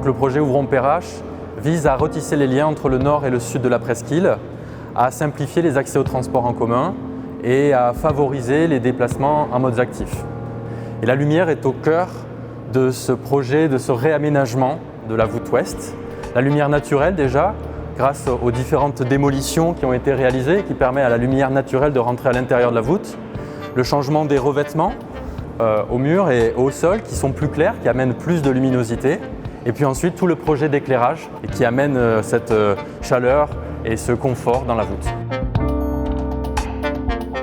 Donc le projet Ouvrons-Perrache vise à retisser les liens entre le nord et le sud de la presqu'île, à simplifier les accès aux transports en commun et à favoriser les déplacements en modes actifs. Et la lumière est au cœur de ce projet, de ce réaménagement de la voûte ouest. La lumière naturelle déjà, grâce aux différentes démolitions qui ont été réalisées et qui permet à la lumière naturelle de rentrer à l'intérieur de la voûte. Le changement des revêtements au mur et au sol qui sont plus clairs, qui amènent plus de luminosité. Et puis ensuite tout le projet d'éclairage qui amène cette chaleur et ce confort dans la voûte.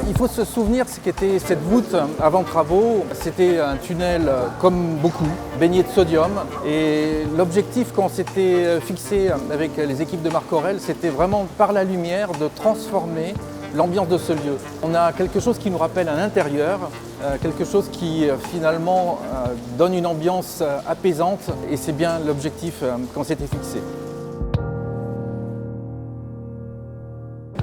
Il faut se souvenir ce qu'était cette voûte avant travaux. C'était un tunnel comme beaucoup, baigné de sodium. Et l'objectif quand s'était fixé avec les équipes de Marc Aurèle, c'était vraiment par la lumière de transformer l'ambiance de ce lieu. On a quelque chose qui nous rappelle un intérieur, quelque chose qui finalement donne une ambiance apaisante et c'est bien l'objectif quand c'était fixé.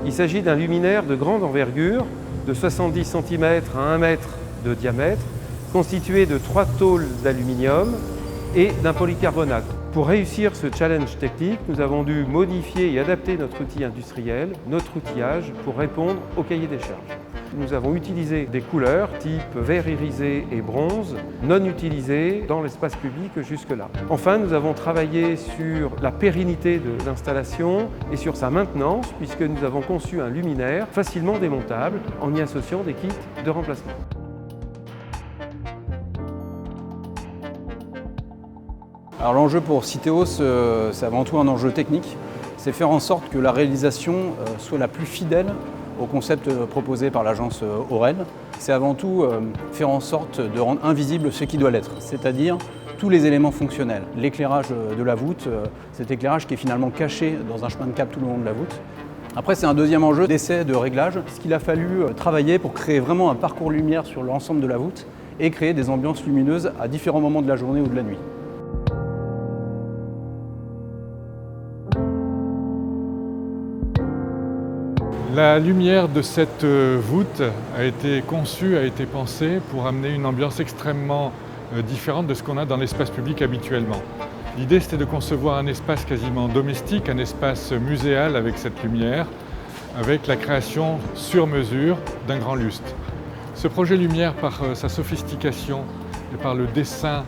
Il s'agit d'un luminaire de grande envergure, de 70 cm à 1 mètre de diamètre, constitué de 3 tôles d'aluminium et d'un polycarbonate. Pour réussir ce challenge technique, nous avons dû modifier et adapter notre outil industriel, notre outillage, pour répondre au cahier des charges. Nous avons utilisé des couleurs type vert irisé et bronze, non utilisées dans l'espace public jusque-là. Enfin, nous avons travaillé sur la pérennité de l'installation et sur sa maintenance, puisque nous avons conçu un luminaire facilement démontable en y associant des kits de remplacement. Alors l'enjeu pour Citeos, c'est avant tout un enjeu technique. C'est faire en sorte que la réalisation soit la plus fidèle au concept proposé par l'agence Aurèle. C'est avant tout faire en sorte de rendre invisible ce qui doit l'être, c'est-à-dire tous les éléments fonctionnels. L'éclairage de la voûte, cet éclairage qui est finalement caché dans un chemin de câble tout le long de la voûte. Après, c'est un deuxième enjeu d'essai, de réglage, ce qu'il a fallu travailler pour créer vraiment un parcours lumière sur l'ensemble de la voûte et créer des ambiances lumineuses à différents moments de la journée ou de la nuit. La lumière de cette voûte a été conçue, a été pensée pour amener une ambiance extrêmement différente de ce qu'on a dans l'espace public habituellement. L'idée, c'était de concevoir un espace quasiment domestique, un espace muséal avec cette lumière, avec la création sur mesure d'un grand lustre. Ce projet lumière, par sa sophistication et par le dessin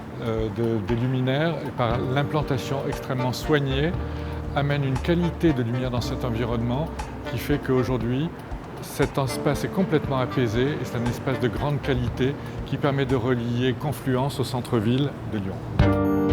des luminaires et par l'implantation extrêmement soignée, amène une qualité de lumière dans cet environnement qui fait qu'aujourd'hui, cet espace est complètement apaisé et c'est un espace de grande qualité qui permet de relier Confluence au centre-ville de Lyon.